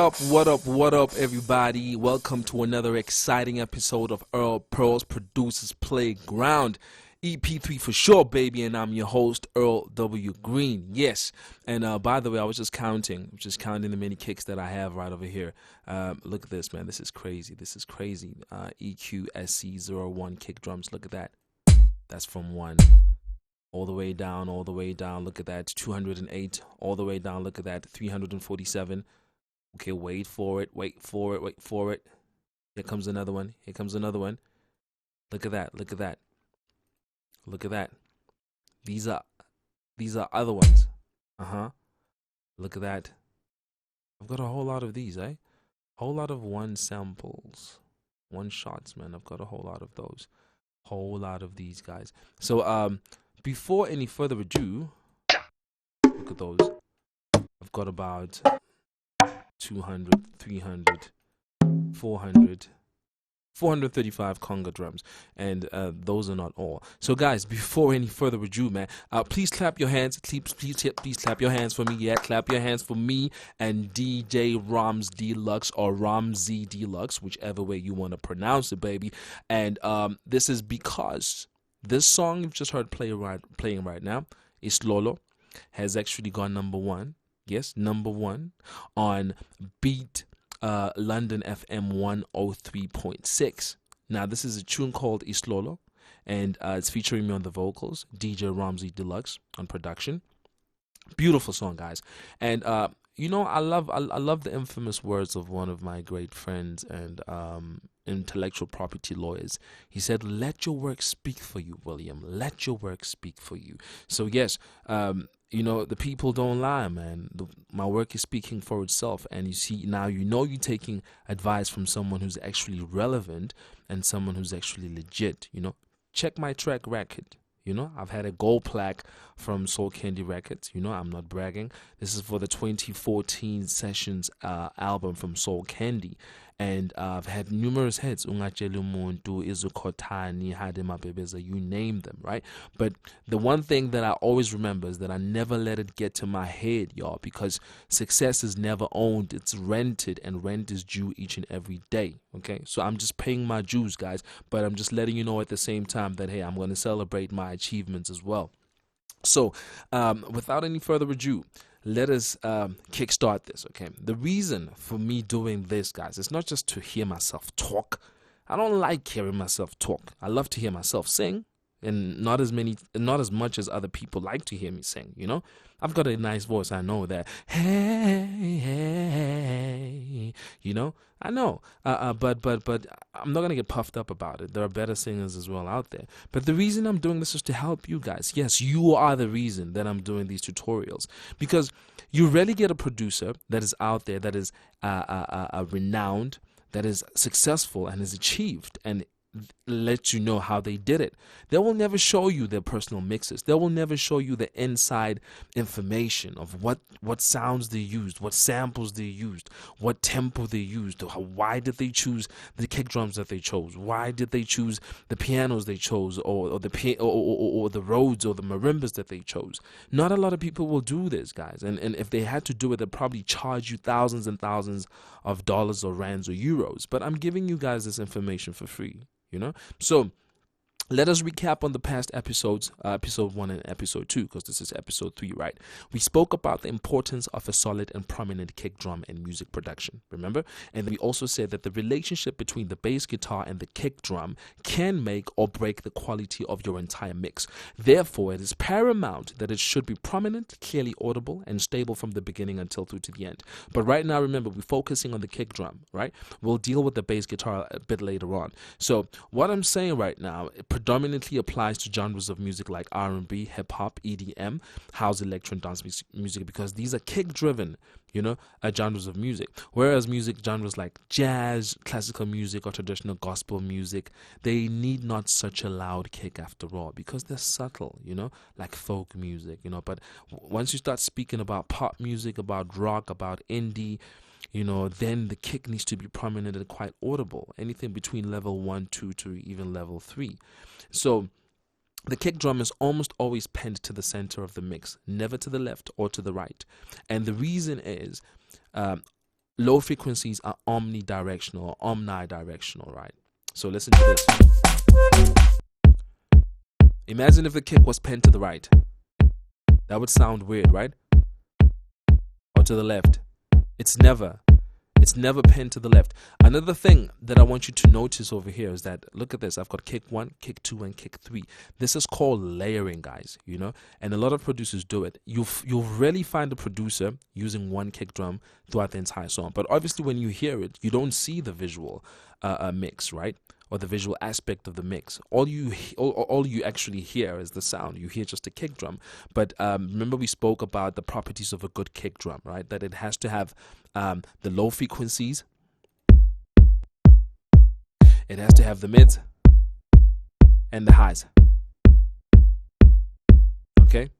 What up, everybody? Welcome to another exciting episode of Earl Pearl's Producers Playground. EP3 for sure, baby, and I'm your host, Earl W. Green. Yes, and by the way, I was just counting the many kicks that I have right over here. Look at this, man. This is crazy. EQSC01 kick drums. Look at that. That's from 1. All the way down. Look at that. 208. All the way down. Look at that. 347. Okay, wait for it. Here comes another one. Look at that. These are other ones. Look at that. I've got a whole lot of these, Whole lot of one samples. One shots, man. I've got a whole lot of those. Whole lot of these guys. So before any further ado, look at those. I've got about 200, 300, 400, 435 conga drums, and those are not all. So guys, before any further ado, man, please clap your hands. Please clap your hands for me. Yeah, clap your hands for me and DJ Rams Deluxe or Ramsey Deluxe, whichever way you want to pronounce it, baby. And this is because this song you've just heard playing right now, Islolo, has actually gone number 1. Yes, number 1 on Beat London FM 103.6. Now, this is a tune called Islolo, and it's featuring me on the vocals, DJ Ramsey Deluxe on production. Beautiful song, guys. And you know, I love the infamous words of one of my great friends and intellectual property lawyers. He said, "Let your work speak for you, William. Let your work speak for you." So yes, you know, the people don't lie, man. My work is speaking for itself. And you see, now you know you're taking advice from someone who's actually relevant and someone who's actually legit, you know. Check my track record. You know, I've had a gold plaque from Soul Candy Records. You know, I'm not bragging. This is for the 2014 Sessions album from Soul Candy. And I've had numerous hits. Ungatshela umuntu, Izukhothani, Hade Mabebeza, you name them, right? But the one thing that I always remember is that I never let it get to my head, y'all, because success is never owned. It's rented, and rent is due each and every day, okay? So I'm just paying my dues, guys, but I'm just letting you know at the same time that, hey, I'm going to celebrate my achievements as well. So without any further ado, let us kickstart this, okay? The reason for me doing this, guys, is not just to hear myself talk. I don't like hearing myself talk. I love to hear myself sing, and not as much as other people like to hear me sing, you know? I've got a nice voice, I know that. Hey, you know? I know. But I'm not going to get puffed up about it. There are better singers as well out there. But the reason I'm doing this is to help you guys. Yes, you are the reason that I'm doing these tutorials. Because you rarely get a producer that is out there that is renowned, that is successful and has achieved and let you know how they did it. They will never show you their personal mixes. They will never show you the inside information of what sounds they used, what samples they used, what tempo they used, why did they choose the kick drums that they chose, why did they choose the pianos they chose, or the Rhodes or the marimbas that they chose. Not a lot of people will do this, guys, and if they had to do it, they'd probably charge you thousands and thousands of dollars or rands or euros. But I'm giving you guys this information for free. You know, so let us recap on the past episodes, episode 1 and episode 2, because this is episode 3, right? We spoke about the importance of a solid and prominent kick drum in music production, remember? And we also said that the relationship between the bass guitar and the kick drum can make or break the quality of your entire mix. Therefore, it is paramount that it should be prominent, clearly audible, and stable from the beginning until through to the end. But right now, remember, we're focusing on the kick drum, right? We'll deal with the bass guitar a bit later on. So what I'm saying right now, it predominantly applies to genres of music like R&B, hip-hop, EDM, house, electro, and dance music, because these are kick-driven, you know, genres of music. Whereas music genres like jazz, classical music, or traditional gospel music, they need not such a loud kick after all, because they're subtle, you know, like folk music, you know. But once you start speaking about pop music, about rock, about indie, you know, then the kick needs to be prominent and quite audible. Anything between level 1, 2 to even level 3. So the kick drum is almost always penned to the center of the mix, never to the left or to the right. And the reason is low frequencies are omnidirectional or omnidirectional, right? So listen to this. Imagine if the kick was penned to the right. That would sound weird, right? Or to the left. It's never penned to the left. Another thing that I want you to notice over here is that, look at this. I've got kick 1, kick 2, and kick 3. This is called layering, guys, you know, and a lot of producers do it. You'll rarely find a producer using one kick drum throughout the entire song. But obviously when you hear it, you don't see the visual mix, right? Or the visual aspect of the mix. All you actually hear is the sound. You hear just a kick drum. But remember we spoke about the properties of a good kick drum, right? That it has to have the low frequencies. It has to have the mids and the highs. Okay?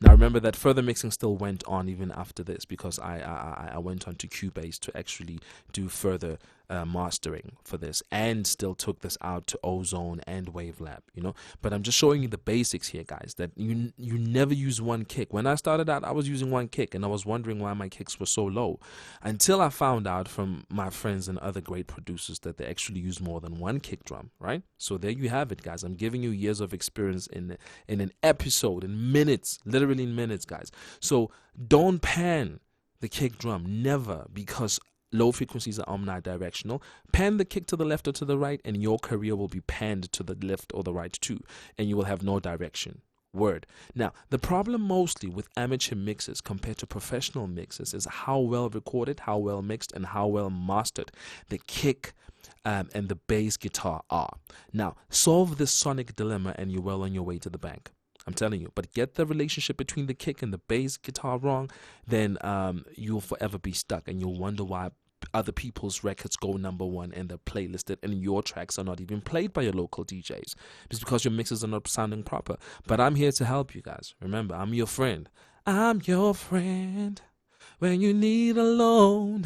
Now remember that further mixing still went on even after this, because I went on to Cubase to actually do further mastering for this, and still took this out to Ozone and Wavelab, you know. But I'm just showing you the basics here, guys, that you never use one kick. When I started out, I was using one kick and I was wondering why my kicks were so low, until I found out from my friends and other great producers that they actually use more than one kick drum, right? So there you have it, guys. I'm giving you years of experience in an episode, in minutes, literally in minutes, guys. So don't pan the kick drum, never, because low frequencies are omnidirectional. Pan the kick to the left or to the right, and your career will be panned to the left or the right too, and you will have no direction. Word. Now, the problem mostly with amateur mixes compared to professional mixes is how well recorded, how well mixed, and how well mastered the kick and the bass guitar are. Now, solve this sonic dilemma and you're well on your way to the bank. I'm telling you. But get the relationship between the kick and the bass guitar wrong, then you'll forever be stuck, and you'll wonder why other people's records go #1 and they're playlisted, and your tracks are not even played by your local DJs. It's because your mixes are not sounding proper. But I'm here to help you guys. Remember, I'm your friend. I'm your friend when you need a loan.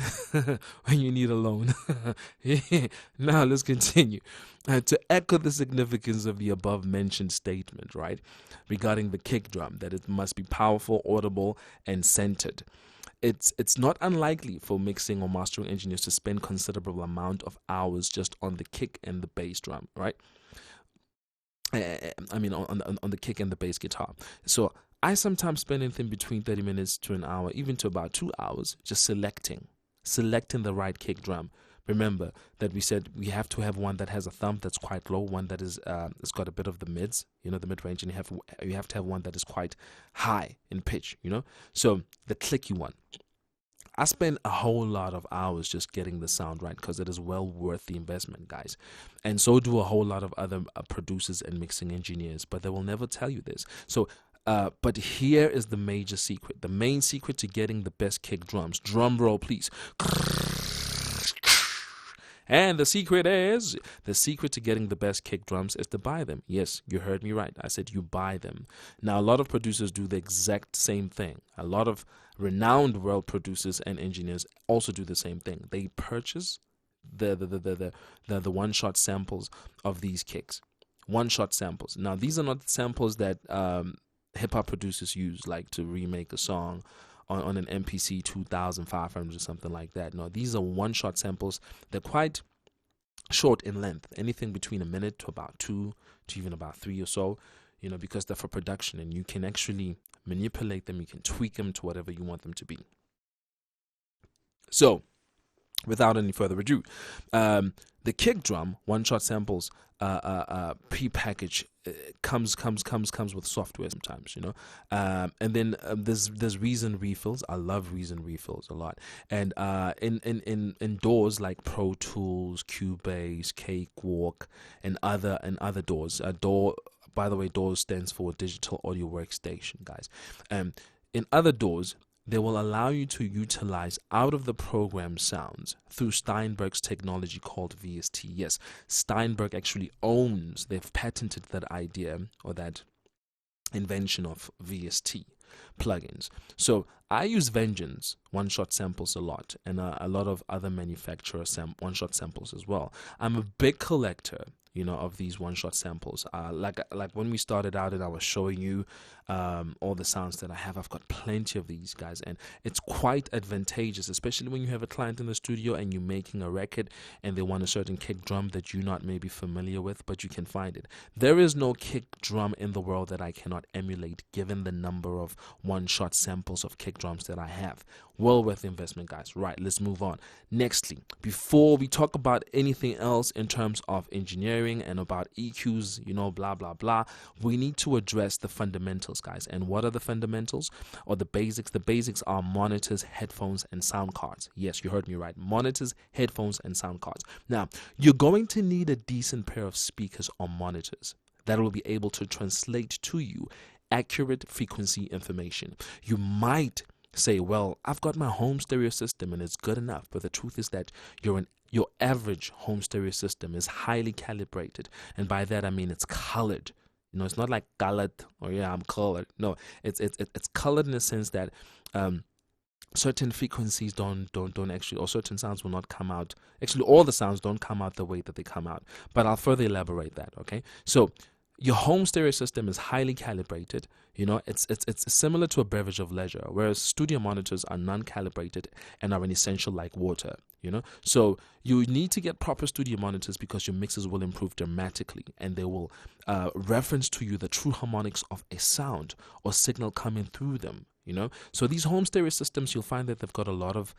When you need a loan. Yeah. Now let's continue. To echo the significance of the above mentioned statement, right, regarding the kick drum, that it must be powerful, audible, and centered. It's not unlikely for mixing or mastering engineers to spend considerable amount of hours just on the kick and the bass drum, right? I mean, on the kick and the bass guitar. So I sometimes spend anything between 30 minutes to an hour, even to about 2 hours, just selecting the right kick drum. Remember that we said we have to have one that has a thumb that's quite low, one that is it's got a bit of the mids, you know, the mid range, and you have to have one that is quite high in pitch, you know. So the clicky one. I spend a whole lot of hours just getting the sound right, because it is well worth the investment, guys. And so do a whole lot of other producers and mixing engineers, but they will never tell you this. So but here is the major secret, the main secret to getting the best kick drums. Drum roll, please. And the secret to getting the best kick drums is to buy them. Yes, you heard me right. I said you buy them. Now, a lot of producers do the exact same thing. A lot of renowned world producers and engineers also do the same thing. They purchase the one-shot samples of these kicks. One-shot samples. Now, these are not samples that hip-hop producers use, like to remake a song on an MPC 2500 or something like that. No, these are one-shot samples. They're quite short in length, anything between a minute to about 2 to even about 3 or so, you know, because they're for production, and you can actually manipulate them, you can tweak them to whatever you want them to be. So, without any further ado, the kick drum one-shot samples pre-package comes with software sometimes, you know, and then there's Reason refills. I love Reason refills a lot, and in DAWs like Pro Tools, Cubase, Cakewalk, and other DAWs. DAW, by the way, DAW stands for Digital Audio Workstation, guys. In other DAWs, they will allow you to utilize out-of-the-program sounds through Steinberg's technology called VST. Yes, Steinberg actually owns, they've patented that idea or that invention of VST plugins. So I use Vengeance one-shot samples a lot, and a lot of other manufacturer one-shot samples as well. I'm a big collector of these one-shot samples. Like when we started out and I was showing you all the sounds that I have, I've got plenty of these guys, and it's quite advantageous, especially when you have a client in the studio and you're making a record and they want a certain kick drum that you're not maybe familiar with, but you can find it. There is no kick drum in the world that I cannot emulate, given the number of one-shot samples of kick drums that I have. Well worth the investment, guys. Right, let's move on. Nextly, before we talk about anything else in terms of engineering and about EQs, blah, blah, blah, we need to address the fundamentals, guys. And what are the fundamentals or the basics? The basics are monitors, headphones, and sound cards. Yes, you heard me right. Monitors, headphones, and sound cards. Now, you're going to need a decent pair of speakers or monitors that will be able to translate to you accurate frequency information. You might say, well, I've got my home stereo system and it's good enough. But the truth is that your average home stereo system is highly calibrated. And by that, I mean it's colored. It's not like colored or I'm colored. No, it's colored in the sense that certain frequencies don't actually, or certain sounds will not come out. Actually, all the sounds don't come out the way that they come out. But I'll further elaborate that, okay? So your home stereo system is highly calibrated. It's similar to a beverage of leisure, whereas studio monitors are non-calibrated and are an essential like water. So you need to get proper studio monitors because your mixes will improve dramatically, and they will reference to you the true harmonics of a sound or signal coming through them. So these home stereo systems, you'll find that they've got a lot of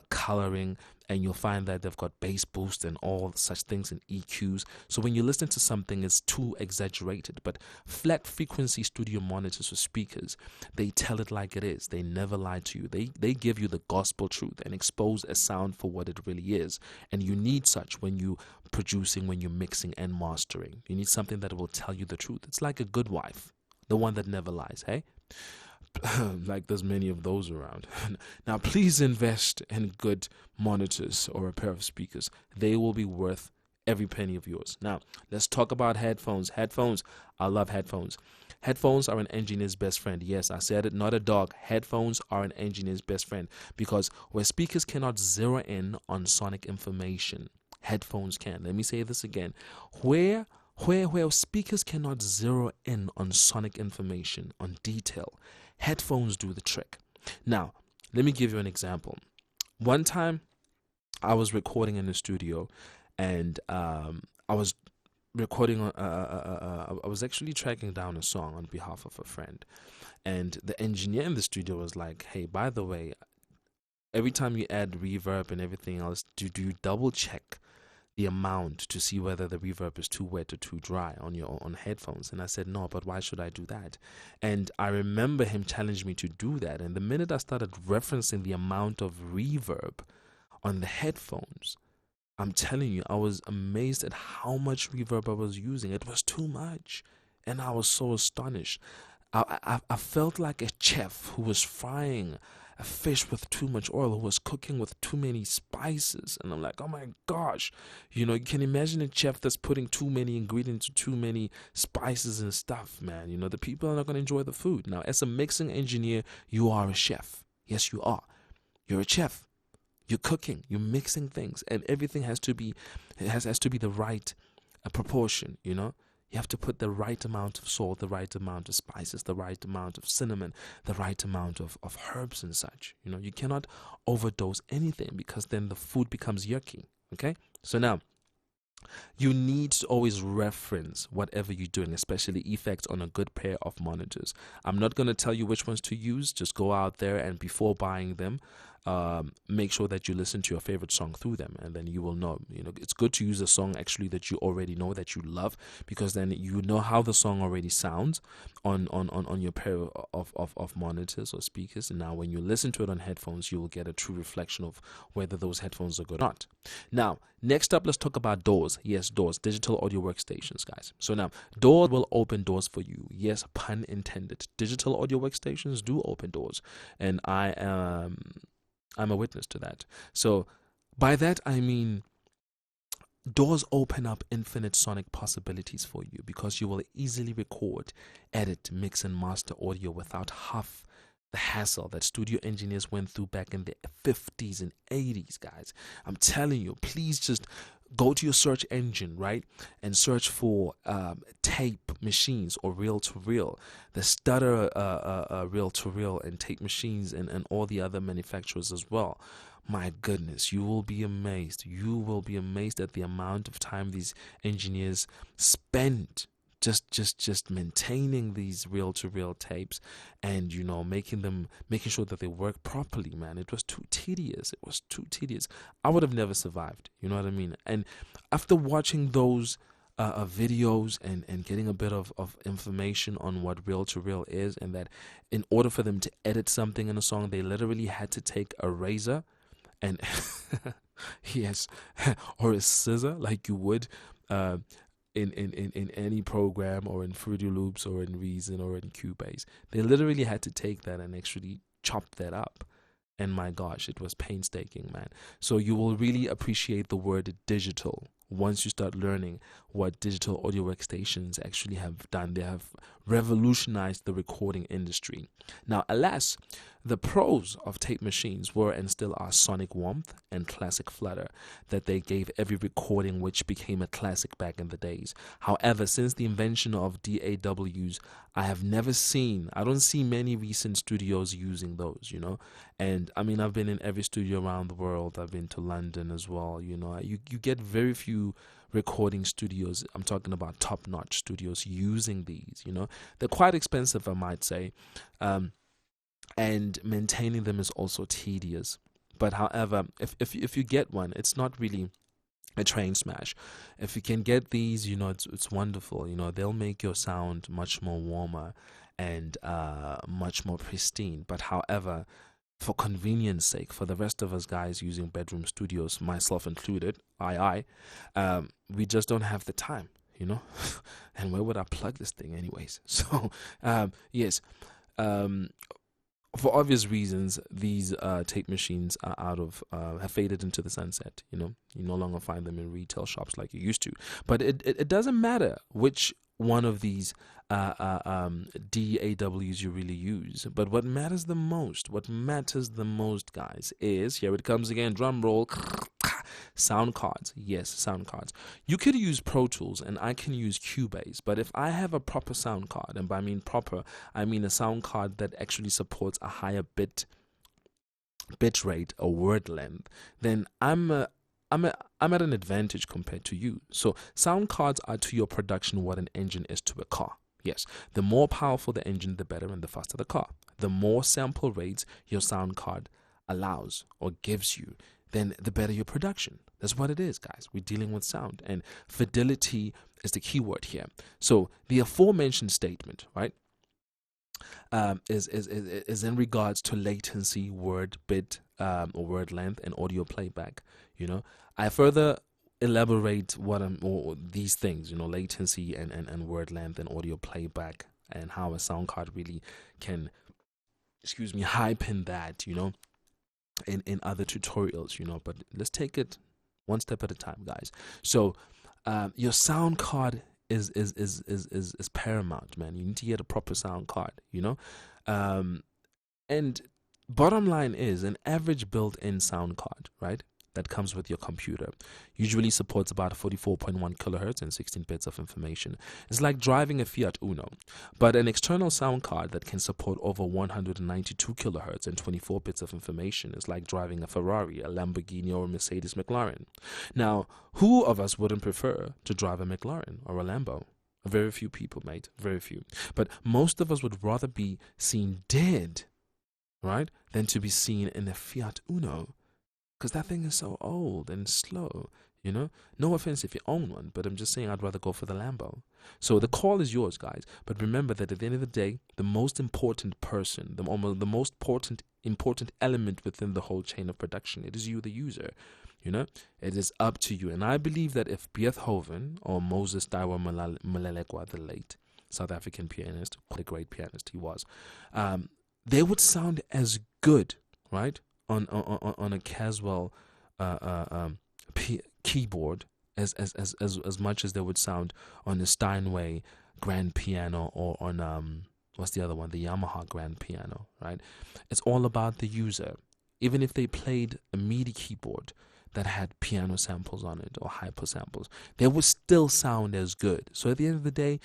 coloring, and you'll find that they've got bass boost and all such things and EQs. So when you listen to something, it's too exaggerated. But flat frequency studio monitors or speakers, they tell it like it is. They never lie to you. They give you the gospel truth and expose a sound for what it really is. And you need such when you producing, when you're mixing and mastering. You need something that will tell you the truth. It's like a good wife, the one that never lies, hey? Like there's many of those around. Now, please invest in good monitors or a pair of speakers. They will be worth every penny of yours. Now, let's talk about headphones. Headphones. I love headphones. Headphones are an engineer's best friend. Yes, I said it, not a dog. Headphones are an engineer's best friend because where speakers cannot zero in on sonic information, headphones can. Let me say this again. Where speakers cannot zero in on sonic information, on detail, headphones do the trick. Now, let me give you an example. One time, I was recording in the studio, and I was recording. I was actually tracking down a song on behalf of a friend, and the engineer in the studio was like, "Hey, by the way, every time you add reverb and everything else, do you double check the amount to see whether the reverb is too wet or too dry on your own headphones?" And I said, no, but why should I do that? And I remember him challenging me to do that. And the minute I started referencing the amount of reverb on the headphones, I'm telling you, I was amazed at how much reverb I was using. It was too much. And I was so astonished. I felt like a chef who was frying a fish with too much oil, who was cooking with too many spices. And I'm like, oh my gosh, you can imagine a chef that's putting too many ingredients, too many spices and stuff, man. The people are not going to enjoy the food. Now, as a mixing engineer, you are a chef. Yes, you are. You're a chef. You're cooking, you're mixing things, and everything has to be the right proportion. You have to put the right amount of salt, the right amount of spices, the right amount of cinnamon, the right amount of herbs and such. You cannot overdose anything because then the food becomes yucky. Okay? So now, you need to always reference whatever you're doing, especially effects on a good pair of monitors. I'm not going to tell you which ones to use. Just go out there and before buying them, make sure that you listen to your favorite song through them, and then you will know. It's good to use a song actually that you already know, that you love, because then you know how the song already sounds on your pair of monitors or speakers. And now when you listen to it on headphones, you will get a true reflection of whether those headphones are good or not. Now, next up, let's talk about doors. Yes, doors, digital audio workstations, guys. So now, doors will open doors for you. Yes, pun intended. Digital audio workstations do open doors, and I'm a witness to that. So by that, I mean doors open up infinite sonic possibilities for you, because you will easily record, edit, mix, and master audio without half the hassle that studio engineers went through back in the 50s and 80s, guys. I'm telling you, please just go to your search engine, right, and search for tape machines or reel to reel, the stutter reel to reel and tape machines, and all the other manufacturers as well. My goodness, you will be amazed. You will be amazed at the amount of time these engineers spend just maintaining these reel to reel tapes, and making sure that they work properly. Man, it was too tedious. It was too tedious. I would have never survived. You know what I mean? And after watching those videos and getting a bit of information on what reel to reel is, and that in order for them to edit something in a song, they literally had to take a razor and yes, or a scissor, like you would in any program, or in Fruity Loops, or in Reason, or in Cubase. They literally had to take that and actually chop that up. And my gosh, it was painstaking, man. So you will really appreciate the word digital once you start learning what digital audio workstations actually have done. They have revolutionized the recording industry. Now, alas, the pros of tape machines were and still are sonic warmth and classic flutter that they gave every recording, which became a classic back in the days. However, since the invention of DAWs, I don't see many recent studios using those, and I mean, I've been in every studio around the world. I've been to London as well. You get very few recording studios, I'm talking about top-notch studios, using these. They're quite expensive, I might say, and maintaining them is also tedious. But however, if you get one, it's not really a train smash. If you can get these, it's wonderful. They'll make your sound much more warmer and much more pristine. But however, for convenience sake, for the rest of us guys using bedroom studios, myself included, we just don't have the time, and where would I plug this thing anyways? So yes, for obvious reasons, these tape machines are have faded into the sunset. You no longer find them in retail shops like you used to. But it doesn't matter which one of these DAWs you really use. But what matters the most, guys, is, here it comes again, drum roll, sound cards. Yes, sound cards. You could use Pro Tools and I can use Cubase, but if I have a proper sound card, and by proper, I mean a sound card that actually supports a higher bit rate or word length, then I'm at an advantage compared to you. So sound cards are to your production what an engine is to a car. Yes, the more powerful the engine, the better, and the faster the car. The more sample rates your sound card allows or gives you, then the better your production. That's what it is, guys. We're dealing with sound, and fidelity is the key word here. So the aforementioned statement, right, is in regards to latency, word bit, or word length, and audio playback. I further elaborate these things, latency and word length and audio playback, and how a sound card really can, hype in that, in other tutorials, but let's take it one step at a time, guys. So your sound card is paramount, man. You need to get a proper sound card, and bottom line is, an average built-in sound card, right, that comes with your computer usually supports about 44.1 kilohertz and 16 bits of information. It's like driving a Fiat Uno, but an external sound card that can support over 192 kilohertz and 24 bits of information is like driving a Ferrari, a Lamborghini, or a Mercedes McLaren. Now, who of us wouldn't prefer to drive a McLaren or a Lambo? Very few people, mate, very few. But most of us would rather be seen dead, right, than to be seen in a Fiat Uno. Because that thing is so old and slow, No offense if you own one, but I'm just saying I'd rather go for the Lambo. So the call is yours, guys. But remember that at the end of the day, the most important person, the most important element within the whole chain of production, it is you, the user. It is up to you. And I believe that if Beethoven or Moses Daiwa Malelekwa, the late South African pianist, what a great pianist he was, they would sound as good, right, on a Caswell keyboard as much as they would sound on a Steinway grand piano, or on what's the other one, the Yamaha grand piano, right? It's all about the user. Even if they played a MIDI keyboard, that had piano samples on it or hyper samples, they would still sound as good. So at the end of the day,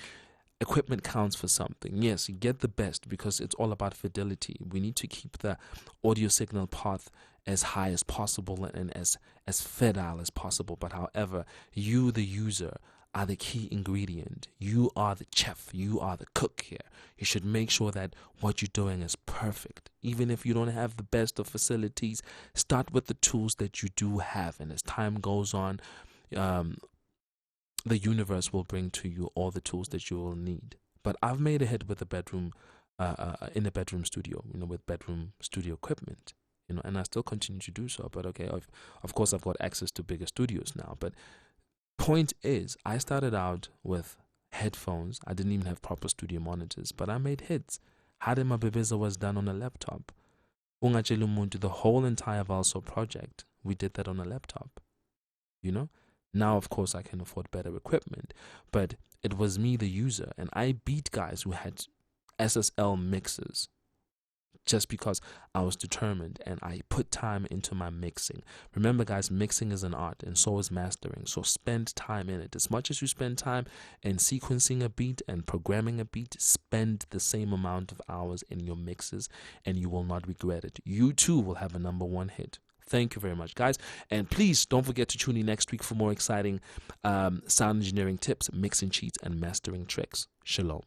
equipment counts for something. Yes, you get the best because it's all about fidelity. We need to keep the audio signal path as high as possible and as fidel as possible. But however, you, the user, are the key ingredient. You are the chef. You are the cook here. You should make sure that what you're doing is perfect. Even if you don't have the best of facilities, start with the tools that you do have. And as time goes on, the universe will bring to you all the tools that you will need. But I've made a hit with the bedroom, in the bedroom studio, with bedroom studio equipment, and I still continue to do so. But okay, of course, I've got access to bigger studios now. But point is, I started out with headphones. I didn't even have proper studio monitors, but I made hits. Hade Mabebeza was done on a laptop. Ungachelu Muntu, the whole entire Valso project, we did that on a laptop. Now, of course, I can afford better equipment, but it was me, the user, and I beat guys who had SSL mixers just because I was determined and I put time into my mixing. Remember, guys, mixing is an art, and so is mastering. So spend time in it. As much as you spend time in sequencing a beat and programming a beat, spend the same amount of hours in your mixes, and you will not regret it. You too will have a #1 hit. Thank you very much, guys. And please don't forget to tune in next week for more exciting sound engineering tips, mixing cheats, and mastering tricks. Shalom.